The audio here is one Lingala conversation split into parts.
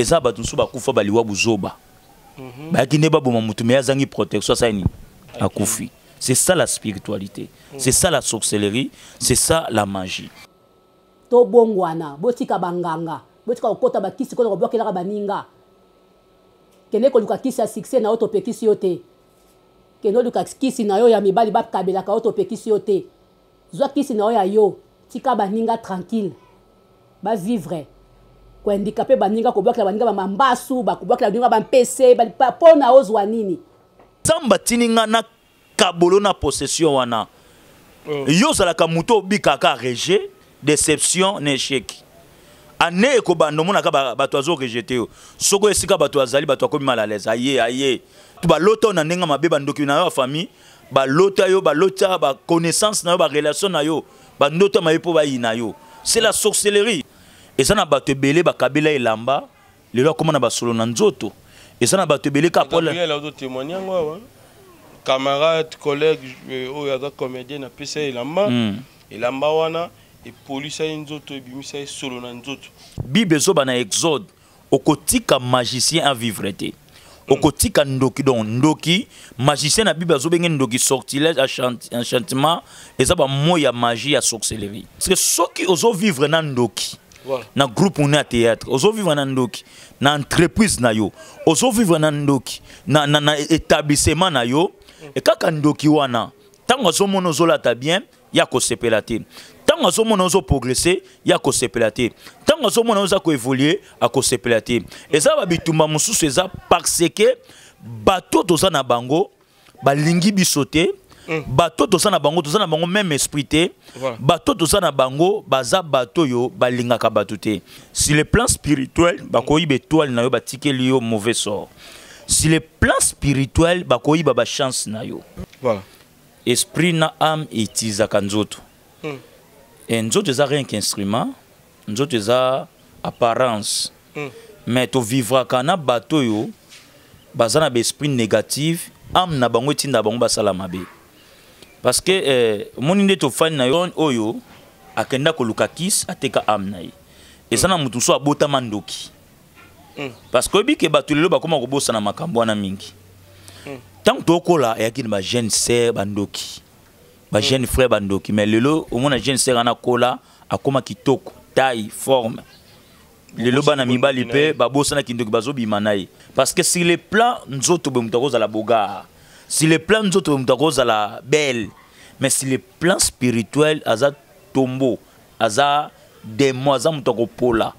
et ça ba tunsu ba kufa ba liwa buzoba ba ki ne ba boma mutu me azangi protection ça ni akufi. C'est ça la spiritualité, c'est ça la sorcellerie, c'est ça la magie. To bongwana botika banganga botika okota ba kisi ko ko blokela ba ninga kene ko luka kisi ya succès na auto pekisi yote kene luka kisi na yo ya mibali ba kabela ka auto pekisi yote zwa kisi na yo ya yo tika ba ninga tranquille ba vivre ko handicapé ba ninga ko blokela ba ninga ba mambasu ba ko blokela ba ninga ba PC ba pona ozwa nini Samba tininga na kabolo na possession wana yo sala ka muto bikaka rejet déception n'échec ane ko bando mona ka bato azo rejeté yo soko esika bato azali bato akomi mal à l'aise aye tu ba loto na nenga mabe bandoki na yo famille ba lota yo ba lota ba connaissance na yo ba relation na yo ba ndoto ma po ba ina yo c'est la sorcellerie et ça na bato belé ba kabela elamba le lo komona ba solo na nzoto et ça na bato belé ka Paul camarade collègue o ya comédien na pesa elamba wana et police nzoto ebimisa solo na nzoto Bible zoba na Exode okotika magicien à vivre té okotika ndoki don ndoki magicien na Bible zobenge ndoki sortilège enchantement et ça ba moya magie ya sorcellerie parce que soki ozo vivre na ndoki na groupe on a théâtre ozo vivre na ndoki na entreprise na yo ozo vivre na ndoki na établissement na yo et kaka ndoki wana tango zo mono zo lata bien ya ko sepelate tango zo mono zo progresser ya ko sepelate tango zo mono zo ko évoluer a ko sepelate et ça ba bitumba mususu eza parce que bato to na bango balingi bisote bato to na bango même esprit te bato to na bango baza bato yo balingaka bato te sur le plan spirituel bakoyi betoile na yo batikeli yo mauvais sort sur le plan spirituel bakoyi ba chance na yo voilà esprit na âme itiza kanzoto et nzoto eza rien qu'instrument nzoto eza apparence mais to vivra kana bato yo bazana ba esprit négatif âme na bango tinda bango basala mabe parce que moni nde to fani na yo oyo akenda ko lukakis ateka âme na ye et ça na mutu so abota mandoki parce que bi ke bato lelo bakoma ko bosa na makambo na mingi tant to kola yaki ba jeune sœur bandoki ba jeune frère bandoki mais lelo au moins jeune sœur ana kola akoma kitoko taille forme lelo bana mibali pe ba bosa na kindoki bazo bimanaye parce que si les plans nzoto be mutako za la boga si les plans nzoto be mutako za la belle mais si les plans spirituels aza tombo aza démon aza mutako pola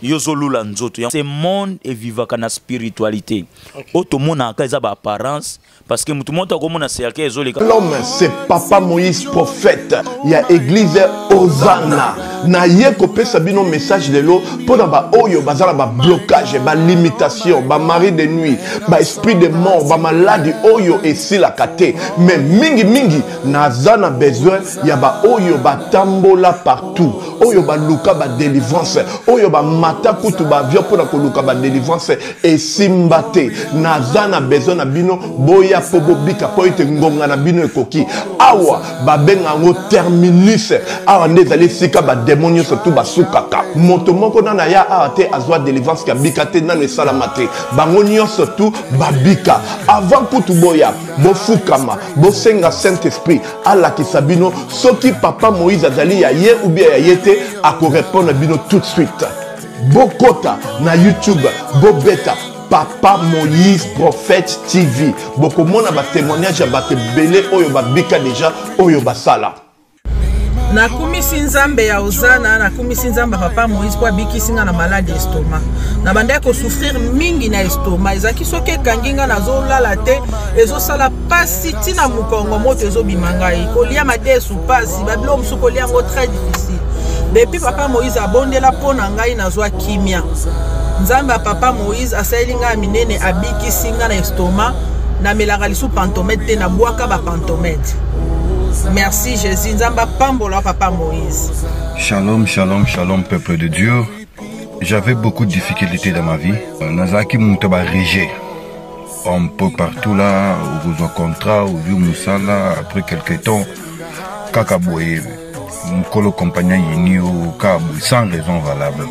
yozolula nzoto ce monde est vivaka na spiritualité auto mona ka eza ba apparence parce que mutu monta ko mona cercle ezoleka l'homme c'est papa Moïse prophète il y a église Hosanna na ye ko pesa bino message de l'eau pour ba oyo bazala ba blocage ba limitation ba mari de nuit ba esprit de mort ba maladie oyo esi la kate mais mingi nazana besoin ya ba oyo ba tambola partout oyo ba luka ba délivrance oyo ba mata kutu ba vio pour ko luka ba délivrance et simbate nazana besoin na bino boya po bobika po ite ngonga na bino ekoki awa ba benga ngo terminus awa ndezali sika ba démonio surtout ba sukaka moto moko na ya ate azwa délivrance ka bikate na le salamate bango nyonso surtout babika avant kutu boya bo fukama bo senga Saint Esprit ala kisabino soki papa Moïse azali ya ye ou bien ya yete ako répondre bino tout de suite bokota na YouTube bobeta Papa Moïse Prophète TV boko mona ba témoignage ya bato belé oyo babika déjà oyo basala na kumisi nzambe ya Hosanna na kumisi nzambe papa Moïse kwa bikisinga na malade estomac na bande ko souffrir mingi na estomac ezaki soke kanginga na zolala te ezosala pasi tina mukongo moto ezobimanga kolia madesu pasi babilo musuko lia ngo très difficile depuis papa Moïse abondela pona ngai na zwa kimia nzambe papa Moïse asalinga minene abikisinga na estomac na melaka lisu pantomètre te na bwaka ba pantomètre. Merci Jésus, nzamba pambola papa Moïse. Shalom, shalom, shalom peuple de Dieu. J'avais beaucoup de difficultés dans ma vie. Nazaki Moutaba Régé. Un peu partout là, où vous avez contrat, où vous Moussala, après quelques temps, Kakaboye, Mkolo compagnon Yinio, Kabou, sans raison valable.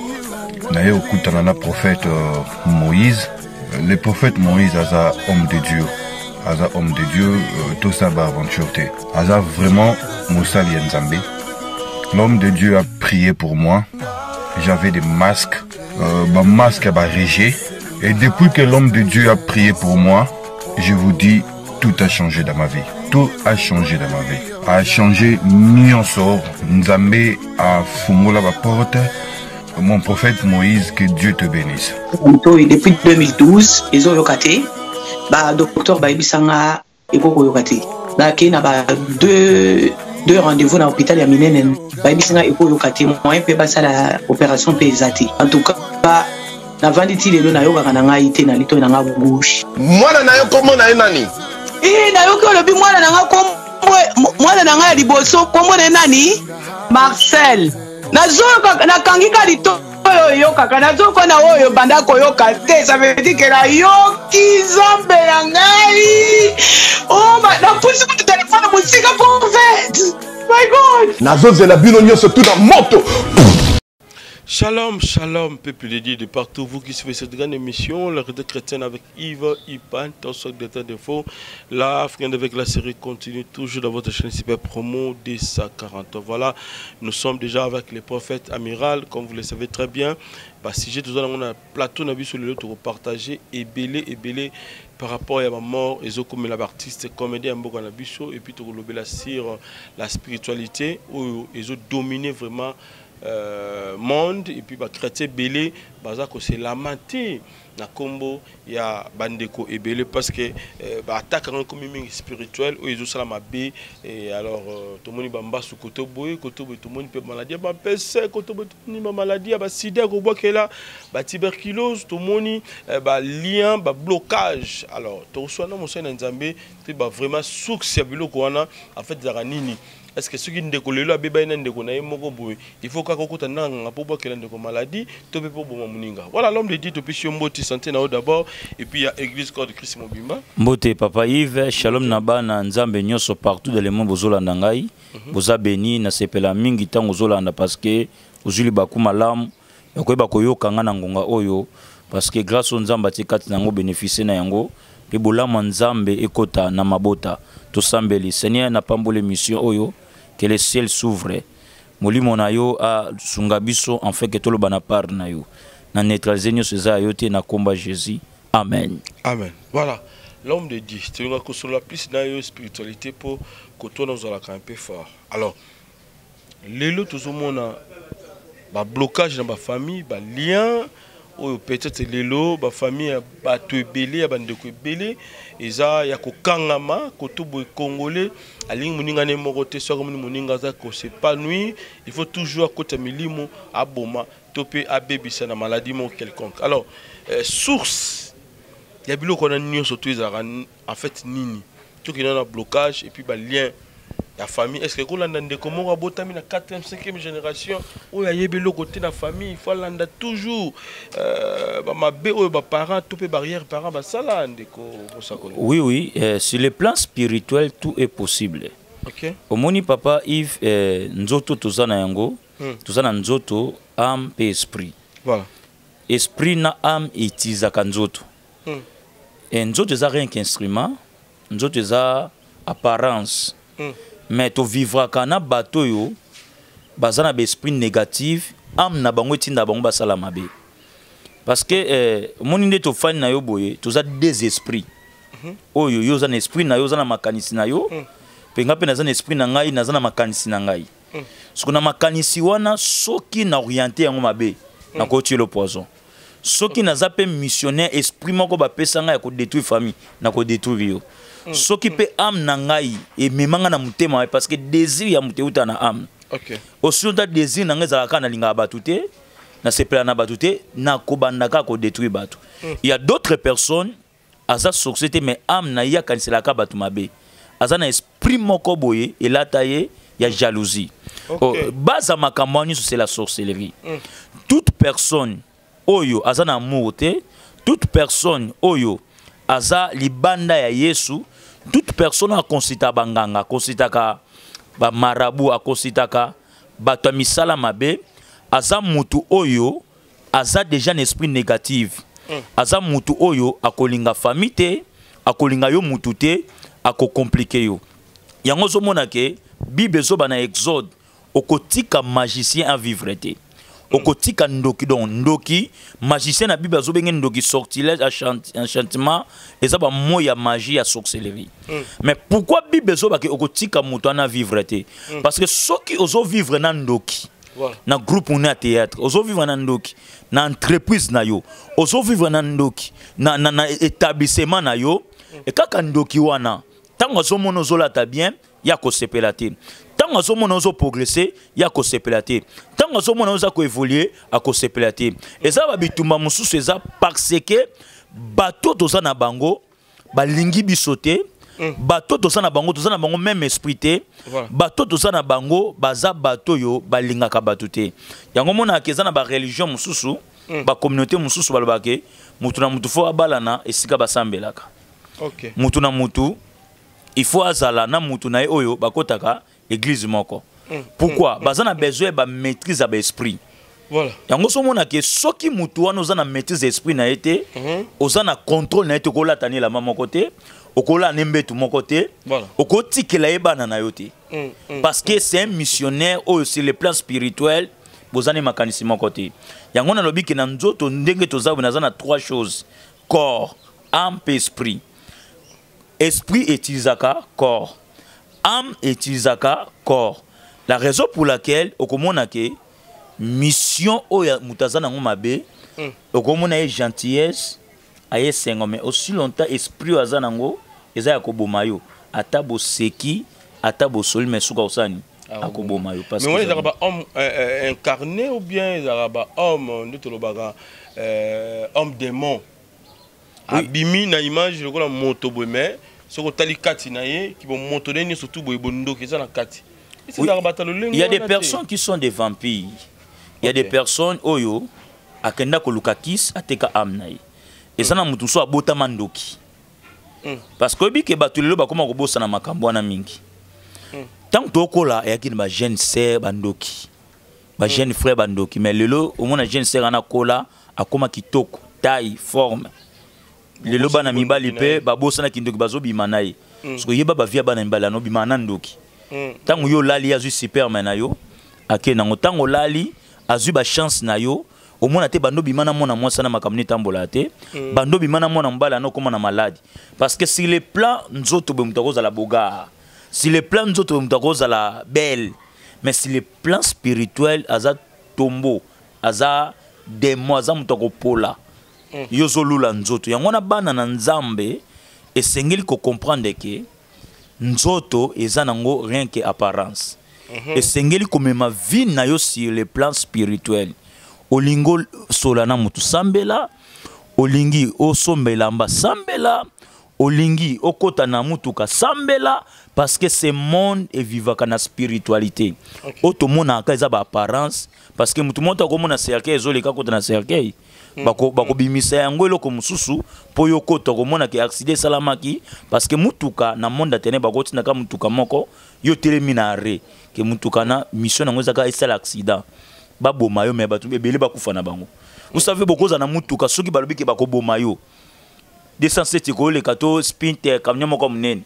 naye okutana na prophète Moïse. Le prophète Moïse aza homme de Dieu. Aza homme de Dieu, tout ça va aventure. Aza vraiment Moussali Nzambe. L'homme de Dieu a prié pour moi. J'avais des masques. Ma masque a régé. Et depuis que l'homme de Dieu a prié pour moi, je vous dis, tout a changé dans ma vie. Tout a changé dans ma vie. A changé Nyonso. Nzambe a fumé la porte. Mon prophète Moïse, que Dieu te bénisse. Depuis 2012, ils ont yokaté. Docteur Baibisanga et Koko yokate. Il y a deux rendez-vous dans l'hôpital ya Minenen. Baibisanga et Koko yokate. Moi, je peux passer à l'opération pesate. En tout cas, na vanditi lelo na yoka kananga ite na lito na ngabouche. Mwana na yo komo na nani? Na yo ko lobi mwana na ngako mwana na nga liboso komo na nani? Marcel. Nazoka na kangika lito yo kaka nazoko na oyo banda koyoka te, ça veut dire que la yoki zombe na ngai. Oh na pusi ku téléphone musika pour fait. My God. Nazozela bino nyonso tout dans moto. Shalom, shalom, peuple de Dieu de partout, vous qui suivez cette grande émission, la Rédacteur chrétienne avec Yves Ipan, ton socle de temps d'info. Là, avec la série continue toujours dans votre chaîne Super Promo des 140. Voilà, nous sommes déjà avec les prophètes amiral, comme vous le savez très bien. Si j'ai toujours un plateau, on a vu sur le lot pour partager et belé par rapport à ma mort, et comme l'artiste, comédien, et puis tout le sur la spiritualité, où ils ont dominé vraiment. Monde et puis chrétien belé bazako c'est lamenté na combo ya bandeko et belé parce que attaque comme spirituel ou ils ont ça mabé et alors tout le monde bamba sous côté boy tout le monde peut maladie ba PC côté ni maladie ba sida ko bois que là ba tuberculose tout le monde ba lien ba blocage alors to so na mo so na Nzambe tu ba vraiment source ya biloko wana en fait za nini. Est-ce que ceux qui ne décollent pas, il faut qu'on ait maladie, voilà l'homme de Dieu depuis Mbote santé d'abord et puis il y a l'église corps de Christ Mobimba. Mbote Papa Yves, Shalom Naba na Nzambe nyonso partout dans le monde bozola ndangai, boza béni na sepela mingi tango zolanda parce que ozuli bakuma lam, yakoyeba koyoka nga na ngonga oyo parce que grâce au Nzamba tikati nango bénéficier na yango, pe bolama Nzambe ekota na mabota to sambeli. Seigneur na pambole mission oyo. Que le ciel s'ouvre. Molimo na yo a sungabiso en fait que tout le banapar na yo. Na neutraliser nous ces ayote na combat Jésus. Amen. Amen. Voilà. L'homme de Dieu. Tu as que sur la plus na yo spiritualité pour que toi nous allons un peu fort. Alors, les lots tout le monde a blocage dans ma famille, ba lien ou peut-être les lots, ma famille ba te belé, ba ndeko belé. Eza ya kokangama kotobo congolais alingi muninga ne mokote so comme muninga za ko s'épanouir il faut toujours à côté milimo aboma topé abebisa na maladie mon quelconque. Alors source ya biloko na nyo surtout en fait nini tout qui na blocage et puis ba lien la famille. Est-ce que Kolanda ndeko moko abotami na 4e 5e génération ou ya yebelo côté la famille il faut landa toujours ma bé ou ba parents topé barrière parents ba sala ndeko posakolo. Oui sur le plan spirituel tout est possible. OK. Omoni Papa Yves nzoto tozana yango tozana nzoto âme et esprit. Voilà. Esprit na âme itizaka nzoto. Et nzoto za rien qu'instrument, nzoto za apparence. Mais to vivra kana bato yo bazana be esprit négatif âme na bango tinda bango basala mabe parce que moni nde to fani na yo boye to za des esprits oyo yo za na esprit na yo za na makanisi na yo penga pe na za na esprit na ngai na za na makanisi na ngai siko na makanisi wana soki na orienté yango mabe na ko tuer le poison soki na za pe missionnaire esprit moko ba pesa ngai ko détruire famille na ko détruire yo. Soki pe âme na ngai et memanga na mutema parce que désir ya muteuta na âme. OK. Aussi on a désir na ngeza kana linga batute na sepela na batute na kobandaka ko détruire batu. Il y a d'autres personnes aza société mais âme na ya kanisela ka batu mabe. Aza na esprit moko boye et la taille ya jalousie. Okay. Base makamani c'est la sorcellerie. Toute personne oyo aza na amour te, toute personne oyo aza libanda ya Yesu. Toute personne a consulté banganga, consulté ka ba marabu, a consulté ka bato misala mabe, aza mutu oyo aza déjà un esprit négatif. Aza mutu oyo akolinga famille te, akolinga yo mutu te, ako compliqué yo. Yango zo mona ke Bible zo bana Exode okotika magicien à vivre te. Okotika ndoki donc ndoki magicien na Bible zo bengen ndoki sortilège enchantement et ça ba moya magie à sorcellerie. Mais pourquoi Bible zo ba ke okotika mutu na vivre te? Parce que ceux qui ozo vivre na ndoki na groupe on a théâtre, ozo vivre na ndoki, na entreprise na yo, ozo vivre na ndoki, na établissement na yo, et kaka ndoki wana, tant ozo mono zo la ta bien, ya ko sepelate. Tant ozo mono zo progresser, ya ko sepelate. Tant ozo mono zo ko évoluer, a ko sepelate. Et ça va bitumba mususu eza parce que bato toza na bango, ba lingi bisote. Bato toza na bango même esprit te. Bato toza na bango baza bato yo balingaka bato te. Yango mona kezana ba religion mususu, ba communauté mususu balobake, mutu na mutu fo abalana esika basambelaka. OK. Mutu na mutu il faut azala na mutu na oyo bakotaka église moko. Pourquoi? Bazana besoin ba maîtrise ba esprit. Voilà. Yango so mona ke soki mutu wana ozana maîtrise esprit na été, ozana contrôle na été ko latani la mama côté. Okola nembe tout mon côté, okoti ke la ebana na yote. Parce que c'est un missionnaire sur le plan spirituel, bozane makanisi mon côté. Yango na lobi ke na nzoto ndenge toza na trois choses: corps, âme et esprit. Esprit utilisaka corps, âme utilisaka corps. La raison pour laquelle okomona ke mission oya mutazana ngomabe, okomona e gentillesse aye sengo, mais aussi longtemps esprit azanango eza ya kobomayo atabo seki atabo soli mesuka osani akobomayo parce que mais on est ba homme incarné ou bien ba homme de tolobaka homme démon abimi na image le kola moto boy mais soko tali kati na ye ki bo moto neni surtout boy bondo ki za na kati. Il y a des personnes qui sont des vampires. Il y a des personnes oyo akenda koluka kis ateka amnaye. Et ça na mutu so abota mandoki. Parce que bi ke batulelo ba koma ko bossa na makambo na mingi. Tant to kola ya kini ba jeune sœur bandoki. Ba jeune frère bandoki, mais lelo au mona jeune sœur ana kola akoma kitoko, taille, forme. Lelo bana mibali pe ba bossa na kindoki bazo bimanaye. Parce que yeba ba via bana mibali no bimana ndoki. Tant yo lali azu superman na yo, akena ngotango lali azu ba chance na yo. Au moins te bando bimana mona mwasa na makamni tambola te, bando bimana mona mbala no koma na maladie. Parce que si les plans nzoto be mutakoza la boga, si les plans nzoto be mutakoza la belle, mais si les plans spirituels aza tombo, aza démon aza mutako pola, yozo lula nzoto. Yangona bana na nzambe esengeli ko comprendre que nzoto eza nango rien que apparence. Esengeli ko mema vie na yo sur les plans spirituels. Olingo solana mutu sambela, olingi osombela mba sambela, olingi okota na mutu ka sambela, parce que ce monde est vivaka na spiritualité. Oto mona ka eza ba apparence, parce que mutu monta ko mona cercueil ezoleka kota na cercueil. Bako bimisa yango eloko mususu po yo kota ko mona ke accident salamaki, parce que mutuka na monde atene bakoti na ka mutuka moko yo telemi na arrêt ke mutuka na mission nango ezaka esala accident. Babo mayo me batu bebele bakufa na bango. Vous savez beaucoup za na mutuka soki balobi ke bako bomayo. 207 ko le kato spinter kamnyamo comme nene.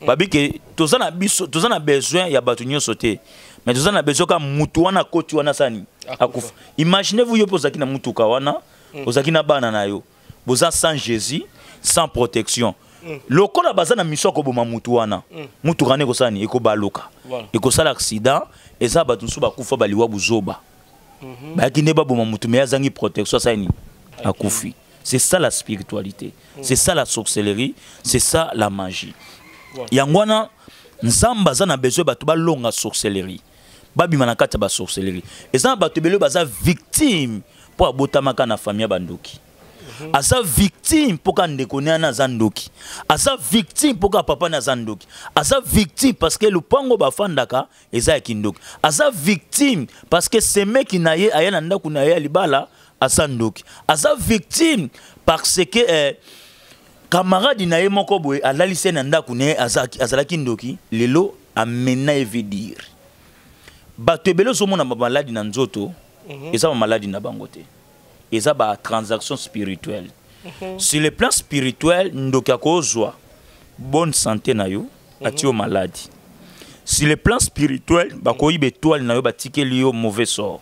Babi ke tozana biso tozana besoin ya batu nyoso te. Mais tozana besoin ka mutu wana koti wana sani akufa. Imaginez-vous yo pozaki na mutuka wana, ozaki na bana na yo. Boza sans Jésus, sans protection. Lokola bazana mission ko boma mutu wana. Mutu kane ko sani eko baluka. Eko sala accident eza batu nso bakufa baliwa buzoba. C'est ça la spiritualité, c'est ça la sorcellerie, c'est ça la magie. Yangwana nzamba za na besoin batu ba longa sorcellerie. Babi manakata ba sorcellerie. Et ça batu belo baza victime pour abotamaka na famille bandoki. Asa victime pour quand ndekone na zandoki. Asa victime pour ka papa na zandoki. Asa victime parce que le pango bafandaka eza kindoki. Asa victime parce que ce mec qui naye ayana ndaku naye libala asandoki. Asa victime parce que camarade naye moko boy alalise na ndaku ne azalaki ndoki lelo amena veut dire. Bato belo zo mona ba maladi na nzoto eza ba maladi na bangote. et ça ba transaction spirituelle. Sur le plan spirituel, ndoki akozwa bonne santé na yo, atio maladie. Sur le plan spirituel, bakoyi betoile na yo batike liyo mauvais sort.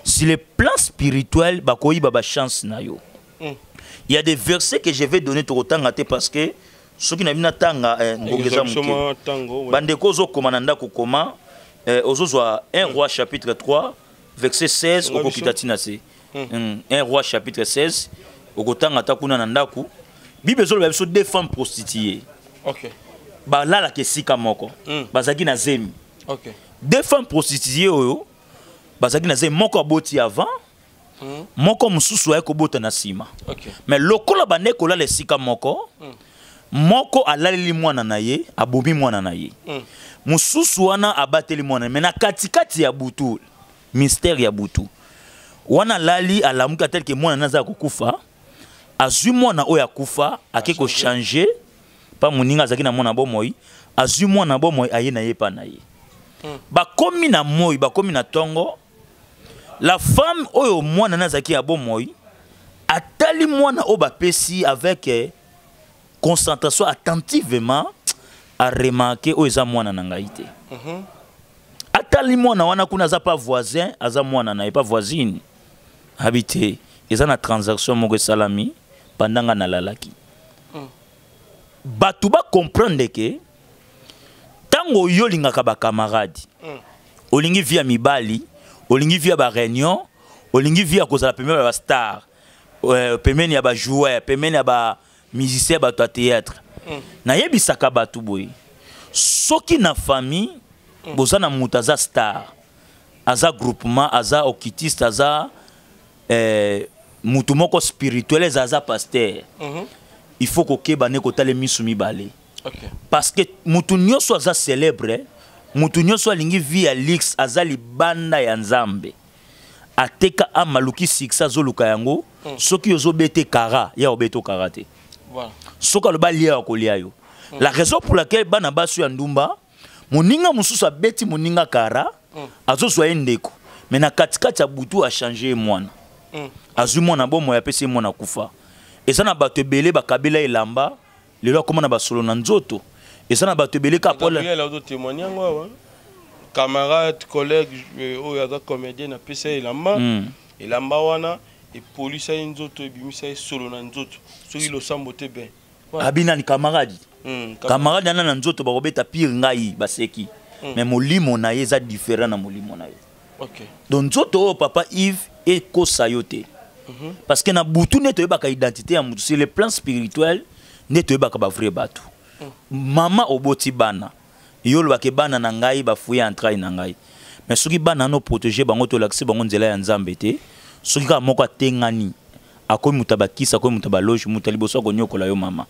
Sur le plan spirituel, bakoyi ba chance na yo. Il y a des versets que je vais donner tout autant parce que ceux qui n'ont pas tanga ngongeza muke. Bandeko zo komananda ko koma ozozwa 1 roi chapitre 3 verset 16 okokitatina se. 1 roi chapitre 16 okotanga takuna nandaku. Bible zo ba so deux femmes prostituées. OK. Ba la kesika moko. Bazaki na zemi. OK. Deux femmes prostituées oyo bazaki na zemi moko aboti avant. Moko mususu ya kobota na sima. Okay. Mais lokola bande kola le sika moko. Moko alali mwana na ye, abomi mwana na ye. Mususu wana abateli mwana. Mais na katikati ya butu, mystère ya butu. Wana lali alamuka tel que mwana naza kukufa. Azui mwana oya kufa, akeko changer. Pa muninga zaki na mwana bomoi. Azui mwana bomoi aye na ye pa na ye. Bakomi na moi, bakomi na tongo. La femme oyo mwana nazaki ya bomoi atali mwana oba pesi avec concentration attentivement à remarquer oyo eza mwana na ngai te. Atali mwana wana kuna za pas voisin, aza mwana na pas voisine. Habité, eza na transaction moko salami pendant na lalaki. Batu ba comprendre que tango yo lingaka ba camarade. Olingi via mibali olingi via ba réunion, olingi via cause la pemeni ya ba star, pemeni ya ba joueur, pemeni ya ba musicien ba théâtre. Na yebisaka batu boy. Soki na famille, bozana mutaza star, aza groupement, aza okitiste, aza mutu moko spirituel, aza pasteur. Il faut que bane ko tale misu mibale. Okay. Parce que mutu nyoso aza célèbre, mutu nyonso alingi via lix azali banda ya nzambe ateka amaluki siksa zoluka yango soki ozobete kara ya obeto karate voilà soka loba lia kolia yo la raison pour laquelle bana basu ya ndumba moninga mususu abeti moninga kara azozwa endeko mais na katikati ya butu a changer mwana azui mwana bomo ya pesi mwana kufa eza na bato ebele bakabela elamba lelo akoma na basolo na nzoto. Et ça n'a pas été belé qu'à Paul. Il y a d'autres témoignages, camarades, collègues, ou comédien, na pesa ilamba, ilamba wana, et police a une autre, et bimisa solo na nzoto. Soki lo sambote ben. Abina ni camarade. Camarade yana na nzoto ba robeta pire ngai baseki. Mais molimo na ye za différent na molimo na ye. OK. Donc nzoto papa Yves et ko sayote. Parce que na butu neto yeba ka identité ya mutu sur le plan spirituel, neto yeba ka ba vrai batu. Mama oboti bana yolo bake bana na ngai ba fuya entrai na ngai mais soki bana no protéger bango to laxi bango nzela ya nzambe te soki ka moko atengani akomi mutabakisa akomi mutabaloge mutaliboso ko nyokola yo mama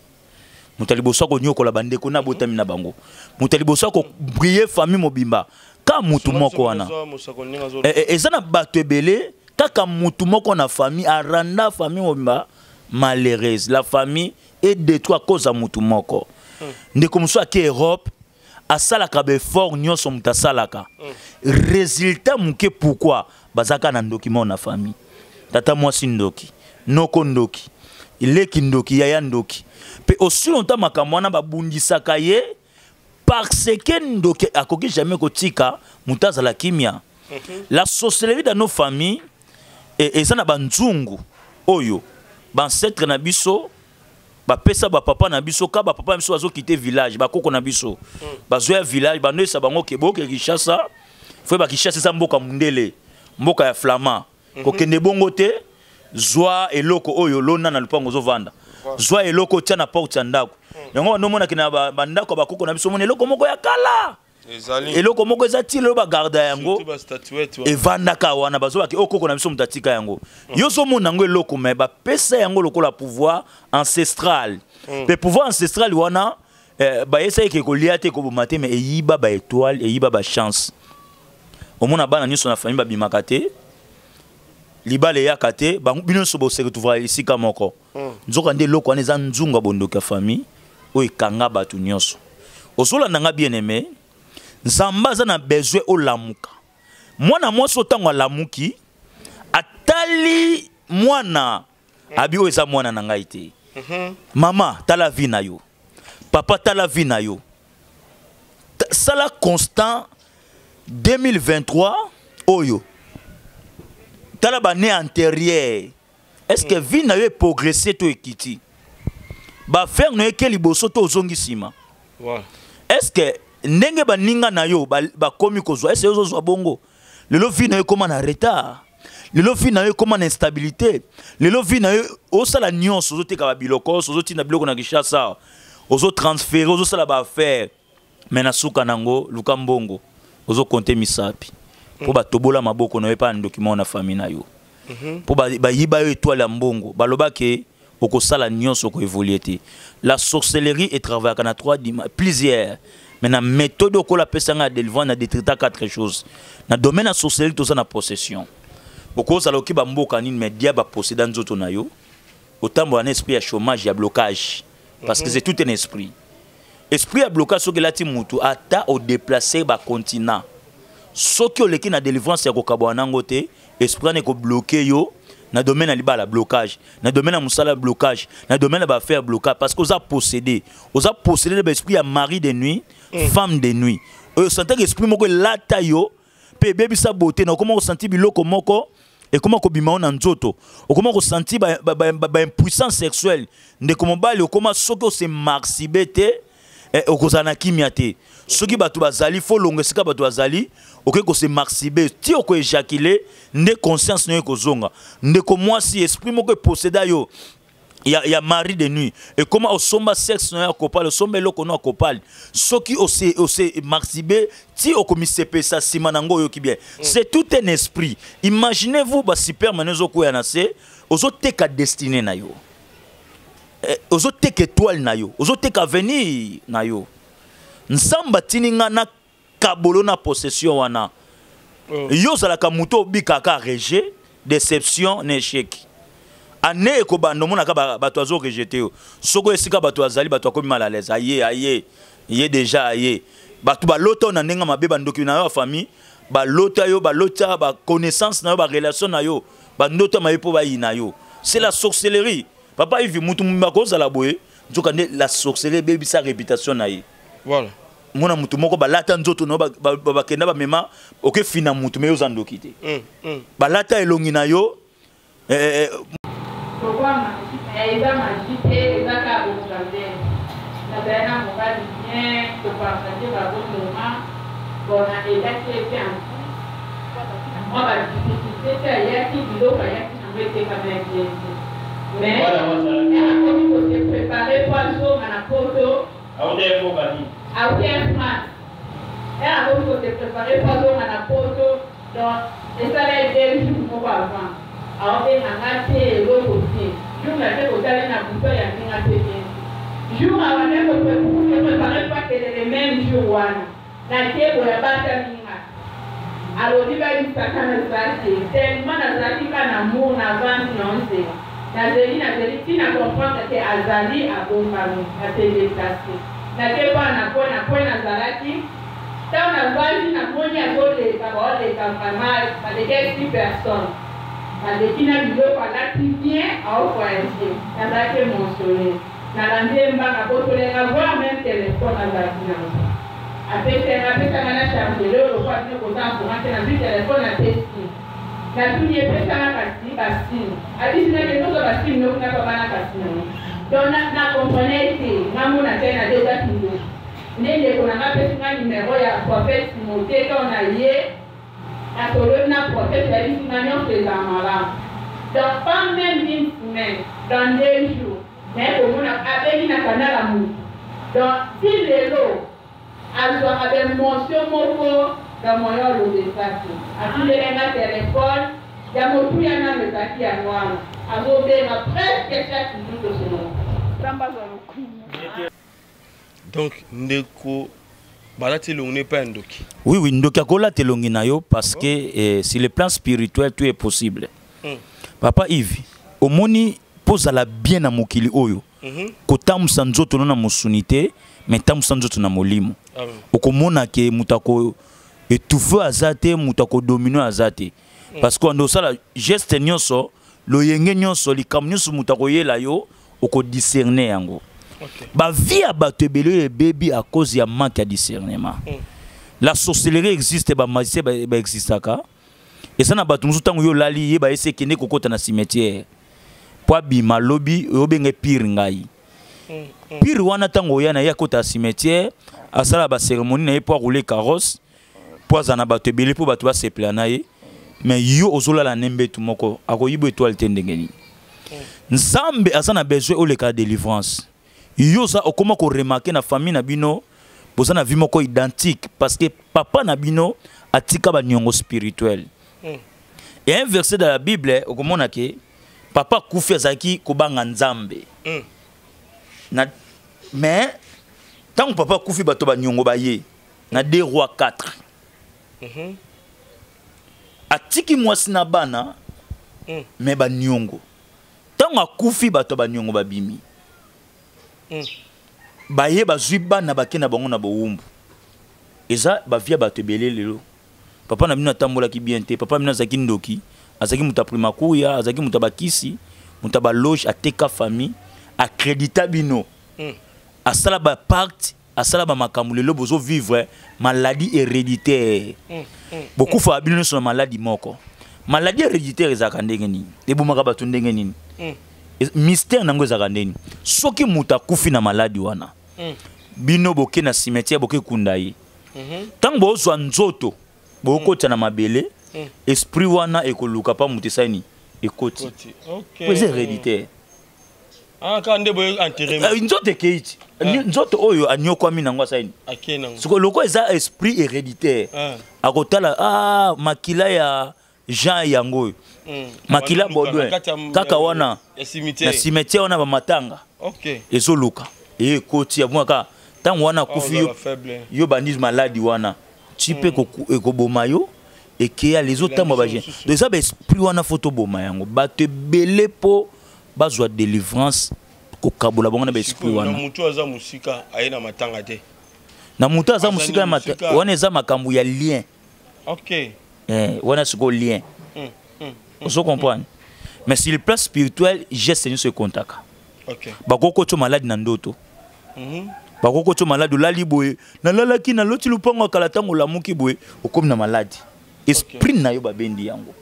mutaliboso ko nyokola bandeko na botami na bango mutaliboso ko briller famille mobimba ka mutu moko wana ezana bato ebele kaka mutu moko na famille aranda famille mobimba malheureuse la famille est détruite à cause de mutu moko. Ndeko muso ake Europe asalaka be fort nyonso mutasalaka. Résultat muke pourquoi bazaka na ndoki mo na famille. Tata mwasi ndoki, noko ndoki, ileki ndoki, yaya ndoki. Pe aussi longtemps makambo wana babundisaka ye parce que ndoki akoki jamais kotika mutazala kimia. La sorcellerie dans nos familles et ça na banzungu oyo bancetre na biso ba pesa ba papa na biso ka ba papa biso azo quitter village ba koko na biso bazoya village ba nesa bango kebo ke Kinshasa faut ba Kinshasa sa mboka mundele mboka ya flama ko kende bongo te zwa eloko oyo lona na lupango zo vanda zwa eloko tia na porte ya ndako yango no mona kina ba ndako ba koko na biso mona eloko moko ya kala eloko moko ezati lo ba garda yango e vanda ka wana bazo ba ke okoko na biso mutatika yango yozo mona ngo eloko me ba pesa yango lokola pouvoir ancestral pe pouvoir ancestral wana ba esa ke ko liate ko bomate me eyiba ba étoile eyiba ba chance omona bana nyuso na famille ba bimakate libale ya kate ba bino so bo se retrouver ici ka moko nzoka nde loko wana za nzunga bondoka famille o ikanga batu nyonso osola nanga bien aimé nzamba za na besoin o lamuka mwana mwasi otango lamuki atali mwana abi oyo eza mwana na ngai te. Mama tala vie na yo. Papa tala vie na yo. Sala constant 2023 oyo. Tala ba né antérieur. Est-ce que vie na yo progresser to ekiti? Ba faire no ekeli boso to ozongi sima. Voilà. Est-ce que ndenge ba ninga na yo ba komi kozwa est-ce que zo bongo? Le vie na yo comme en retard. Le vie na yo comme en instabilité. Le vie na yo o sala nyonso zo teka ba biloko, zo tina biloko na Kinshasa. Ozo transférer, ozo sala ba faire. Mais na suka nango luka mbongo. Ozo compter misapi. Po ba tobola maboko na yo pa document na famille na yo. Po ba yiba yo étoile ya mbongo. Ba loba ke oko sala nyonso ko évoluer te. La sorcellerie est travaillée kana 3 plusieurs. Mais la méthode ko la pesanga délivrant na détrita 4 choses. Na domaine la sorcellerie to ça na possession. Oko sala ki ba mboka nini mais dia ba posséder nzoto na yo. Autant bon esprit ya chômage ya blocage parce que c'est tout un esprit. Esprit à blocage so que la ti mutu ata au déplacer ba continent. So ki oleki na délivrance ya ko kabwana ngote, esprit ne ko bloquer yo. Na domaine na liba la blocage, na domaine na musala blocage, na domaine ba faire blocage parce que oza posséder l'esprit à mari de nuit, femme de nuit. Sentir que esprit moko lata yo, pe baby sa beauté na comment ressentir biloko moko et comment ko bima na nzoto. O comment ressentir ba impuissance sexuelle, de comment ba le comment soko se marcibete o kozana kimiate. Soki batu bazali fo longue sika batu bazali OK ko se marcibe ti o ko éjaculer ne conscience ne ko zonga ne ko moi si esprit moko posséda yo ya mari de nuit et comment o somba sexe no ko parle somba loko no ko parle soki o se marcibe ti o ko mi sepe sa simanango yo ki bien c'est tout un esprit. Imaginez-vous ba super manezo ko ya na se ozo teka destiné na yo ozo teka étoile na yo ozo teka avenir na yo. Nsamba tininga na kabolo na possession wana. Yo zalaka muto bikaka rejet, déception, échec. Ane ko bando mona ka bato azo rejeter yo. Soko esika bato azali bato akomi mal à l'aise. Aye déjà aye. Bato ba loto na nenga mabe bandoki na yo famille, ba lota yo, ba lota ba connaissance na yo, ba relation na yo, ba ndoto ma po ba ina yo. C'est la sorcellerie. Papa il vit mutu mbako za la boye, nzoka la sorcellerie baby sa réputation na ye. Voilà. Mona mutu moko balata nzoto no ba kenda ba mema oke fina mutu me yozando kite. Balata elongi na yo Pourquoi eza majite eza ka observer. Na bana mo ba bien to partager ba bon moment bon na elaki bien. Moi ba difficulté ya ki biloko ya ki ngete ka bien. Mais on peut se préparer pour zo na poto. À aucun France. Et à vous de préparer pour nous à la photo. Donc, et ça l'a aidé le jour avant. Alors, on a gâté l'autre côté. Je me suis dit, on a bouffé et on a gâté. Jour avant, on peut préparer pas que les mêmes jours. La tête pour la bataille. Alors, il va y avoir un zaki. Tellement un zaki qu'un amour n'a pas nuancé. Nazeli, qui n'a compris que Azali a bon parmi, a été déplacé. N'était pas na zalaki tant na vaji na moni azole ka les campagnes pas de quelques personnes na dekina bilo pas bien au foyer na zake mentionné na landemba na botole na voir même téléphone na zakina apesa na chargeur au pas ne content pour rentrer na téléphone na testi na tuni pesa na kasi adisina que nous basi nous na pas na kasi. Donc, na comprenez que maman a fait un débat qui nous. N'est qu'on a pas fait un numéro ya prophète Timothée qu'on a lié. La colonne na prophète la vie manion c'est la malade. Donc pas même une semaine, dans 2 jours. Mais comme on a appelé na canal amour. Donc si les lots a avec mention moko dans mon lot de ça. A tous les gens téléphone, il y a mon tout y en a le papier à noir. A sauvé ma presque chaque jour de ce nom. Donc, Ndeko, balati longi pas ndoki. Oui, ndoki akola te longi na yo parce que sur le plan spirituel tout est possible. Papa Yves, omoni posa la bien na mokili oyo. Kotamusa nzoto na musunité, mais tamusa nzoto na molimo. Okomona ke mutako étouffer azate, mutako dominer azate. Parce qu'on doit ça la geste nyonso lo yenge nyonso likambo nyonso muta koyela yo oko discerner yango. Ba vie a bato ebele baby à cause ya manque ya discernement. La sorcellerie existe, ba magicien ba existaka. Et ça na bato musu tango yo lali ye ba ese kende kokota na cimetière. Po bima lobi yo benge pire ngai. Pire wana tango ya na ya kota cimetière, asala ba cérémonie na ye po rouler carrosse, po za na bato ebele po bato ba se plana ye. Mais yo ozola la nembe tout moko akoyibo étoile tendengeni. Nzambe asana besoin o le cas de délivrance. Yo ça okoma ko remarquer na famille na bino boza na vie moko identique parce que papa na bino atika ba nyongo spirituel. Et un verset dans la Bible okomona ke papa kufi azaki kobanga nzambe. Na mais tant papa kufi bato ba nyongo ba ye na 2 rois 4. Atiki mwasi na bana mais ba nyongo. Tant akufi bato ba nyongo ba bimi. Baye bazwi bana bakena bango na bowumbu. Eza ba via bato belé lelo. Papa na bino tambola ki bien te, papa bino zaki ndoki, azaki muta primakuya, azaki muta bakisi, muta ba loge ateka famille, accrédita bino. Asala ba pacte, asala ba makambu lelo bozo vivre maladie héréditaire. Beaucoup fa bino sur maladie moko. Maladie héréditaire ezaka ndenge nini? Ebumaka bato ndenge nini? Mystère nango ezaka ndeni. Soki muta kufi na maladi wana. Bino boke na cimetière boke kunda ye. Tango bozwa nzoto bokota na mabele, esprit wana ekoluka pa mutisa ni ekoti. Okay. C'est héréditaire. Ah quand ndebo enterré. Nzoto keiti. Nzoto oyo anyokwa mina ngwa saini. Akena. Soko loko eza esprit héréditaire. Akotala makila ya Jean yango. Makila Baudouin kaka wana na cimetière wana ba matanga. OK. Ezoluka. Ekoti abwaka tango wana kufi yo bandis maladie wana. Chipe ko boma yo ekeya les autres tamo ba gen. Donc ça ba esprit wana photo boma yango. Ba te belé po bazwa délivrance ko kabola bango na ba esprit wana. Na mutu aza musika ayena matanga te. Na mutu aza musika matanga wana eza makambu ya lien. OK. Wana siko lien. Vous comprenez? Mais sur le plan spirituel, j'ai saigné ce contact. OK. Bakoko to malade na ndoto. Bakoko to malade lali boye. Na lalaki na loti lupango kala tango lamuki boye, okomi na malade. Esprit na yo babendi yango.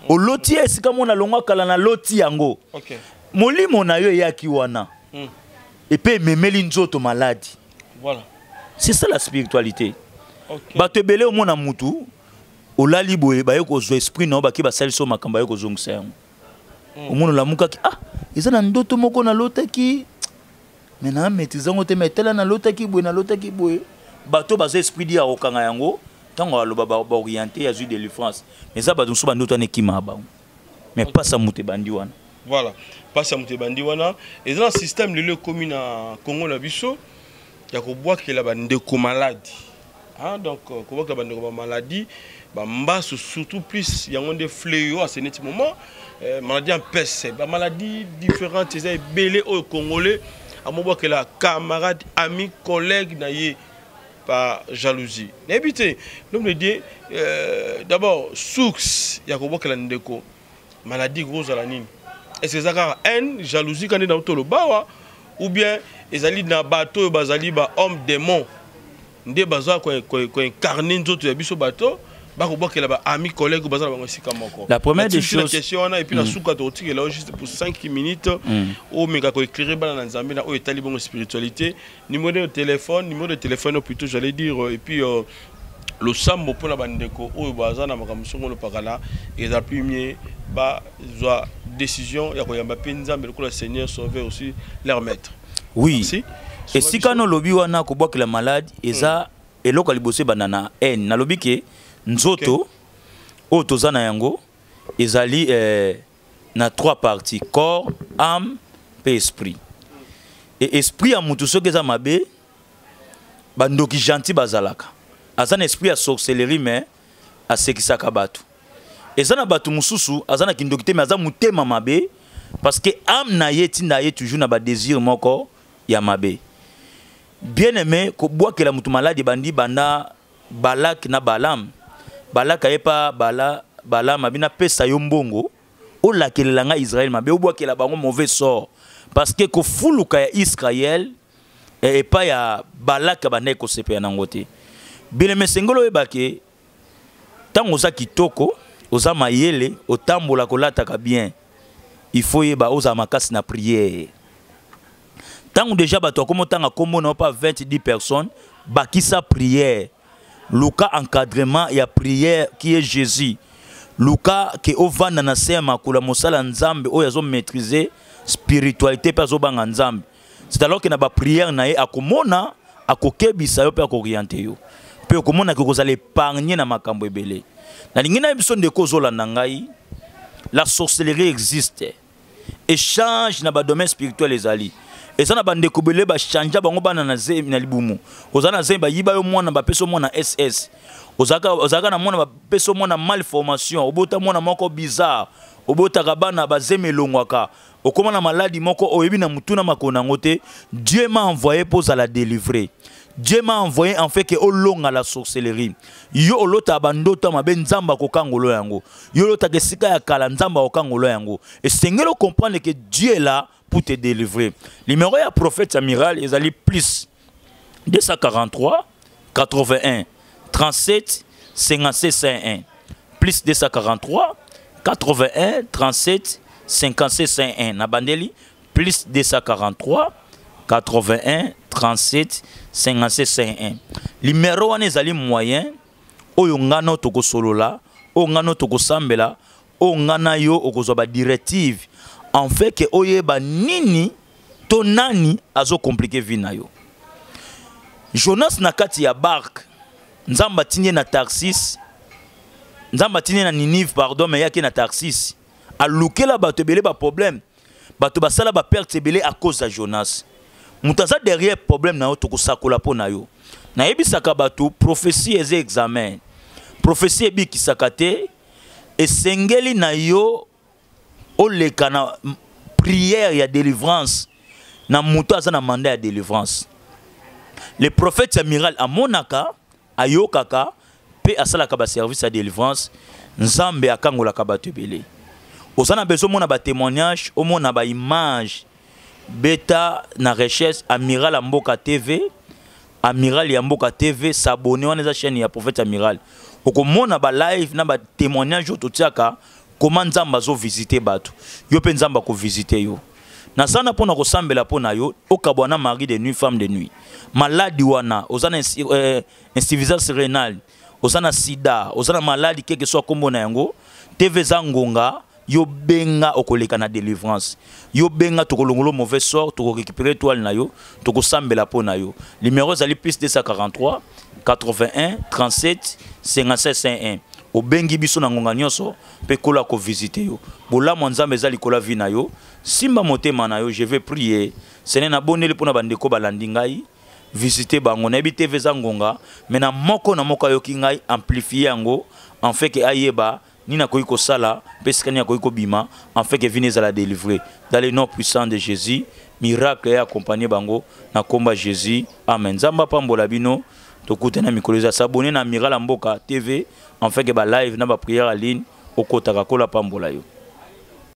O loti esika mona longwa kala na loti yango. OK. Molimo na yo yaki wana. Et puis memeli nzoto malade. Voilà. C'est ça la spiritualité. OK. Bato belé o mona mutu. Olali boye ba yoko zo esprit na baki ba saliso makamba yoko zongisa yango. Omono la muka ki eza na ndoto moko na lotaki. Mena metizango te metela na lotaki boye na lotaki boye. Bato ba zo esprit dia okanga yango tango aloba ba orienter ya zu de délivrance. Mais ça ba so ba ndoto ne kima ba. Mais pas ça muté bandi wana. Voilà, pas ça muté bandi wana. Et dans le système le commune à Congo na biso, ya ko bois que la bande ko malade. Donc ko bois que la bande ko maladie. Surtout plus il y a des fléaux à ce moment maladie en peste maladie différentes c'est belé au Congolais à mon que la camarade ami collègue naïe par jalousie n'habitez l'homme me dit d'abord source il y a que la ndeko maladie grosse à la nine et c'est ça haine jalousie quand est dans tout le bas ou bien ils allaient dans bateau bazali ba homme démon ndé baza ko incarner d'autres biso bateau. La première des choses, et puis la souka là juste pour 5 minutes au méga ko éclairer bana nzambe na o etali bongo spiritualité numéro de téléphone plutôt j'allais dire et puis le sambo pour la bandeko o baza na makamsongo le pakala et la premier ba zoa décision ya ko yamba nzambe le Seigneur sauver aussi leur maître. Oui. Et si quand on lobby wana ko boka la malade eza eloko libosé banana en na lobby ke nzoto o tozana yango ezali na 3 parties corps, âme et esprit. Et esprit a mutu soki eza mabe bandoki gentil bazalaka. Azana esprit a sorcellerie mais a sekisaka bato. Ezana bato mususu azana kindoki te mais aza mutema mabe parce que âme na ye tinda ye toujours na ba désir moko ya mabe. Bien aimé ko boakela mutu malade bandi banda Balak na Balam. Balak ayepa Balam abina pesa yo mbongo olakelelanga Israël mabe obwakela bango mauvais sort parce que ko fuluka ya Israël et pas ya balaka bande ko sepe nango te bile mesengolo ebake tango za kitoko oza mayele otambola kolataka bien il faut yeba oza makasi na prière tango déjà bato akomotanga kombo na pas 20-10 personnes bakisa prière luka encadrement ya prière qui est Jésus luka ke ovanda na sema kula mosala nzambe oyo azo maîtriser spiritualité pe azo banga nzambe c'est alors que na ba prière na ye akomona akokebisa yo pe akorienter yo pe akomona ke kozala épargner na makambo ebele na lingina biso ndeko zolanda ngai la sorcellerie existe échange na ba domaine spirituel ezali et ça na bande kubele ba chanja bango bana na na libumu ozana zemba yiba yo mwana ba peso mwana SS ozaka na mwana ba peso mwana malformation obota mwana moko bizarre obota kabana ba zemelongwaka okoma na maladie moko oyebi na mutuna makona ngote Dieu m'a envoyé pour la délivrer. Dieu m'a envoyé en fait que olonga la sorcellerie. Yo olota bandota mabe nzamba ko kangolo yango. Yo olota ke sika ya kala nzamba ko kangolo yango. Et sengelo comprendre que Dieu est là pour te délivrer. Numéro ya prophète amiral ezali plus 243 81 37 57 51 plus 243 81 37 57 51 na bandeli plus 243 81 37 57 51 numéro wana ezali moyen oyo ngano toko solola o ngano toko sambela o ngana yo okozwa ba directive en fait que oyeba nini to nani azo compliquer vie na yo. Jonas na kati ya barque nzamba tinye na Tarsis nzamba tinye na Ninive pardon mais yaki na Tarsis alukela bato belé ba problème bato basala ba perte belé à cause de Jonas. Mutaza derrière problème na yo to kosakola po na yo. Na yebisaka bato prophétie eze examen. Prophétie ebi kisakate esengeli na yo oleka na prière ya délivrance na muto aza na mandat ya délivrance. Le prophète amiral amonaka ayokaka pe asalaka ba service ya délivrance nzambe akangola ka bato belé. Osana besoin mona ba témoignage au mona ba image beta na recherche amiral ya Mboka TV amiral ya Mboka TV s'abonner wana za chaîne ya prophète amiral okomona ba live na ba témoignage ototiaka comment nzamba zo visiter bato yo pe nzamba ko visiter yo na sana pona ko sambela pona yo okabwana mari de nuit femme de nuit maladie wana ozana insuffisance rénale ozana sida ozana maladie quelque soit kombo na yango TV zangonga yo benga okoleka na délivrance yo benga tokolongolo mauvais sort toko récupérer toile na yo toko sambela po na yo numéro zali plus 243 81 37 57 51 o bengi biso na ngonga nyonso pe kola ko visiter yo bola nzambe zali kola vi na yo simba motema na yo je vais prier sene na boneli pona bandeko balandi ngai visiter bango na bi TV zangonga mais na moko yo ki ngai amplifier yango en fait que ayeba Nina koiko sala, peskania koiko bima, en fait que venez à la délivrer. Dans le nom puissant de Jésus, miracle et accompagné bango, na komba Jésus. Amen. Zamba pambola bino, tokute na mikolo s'abonner na Miracle Mboka TV, en fait que ba live na ba prière en ligne, okotaka kola pambola yo.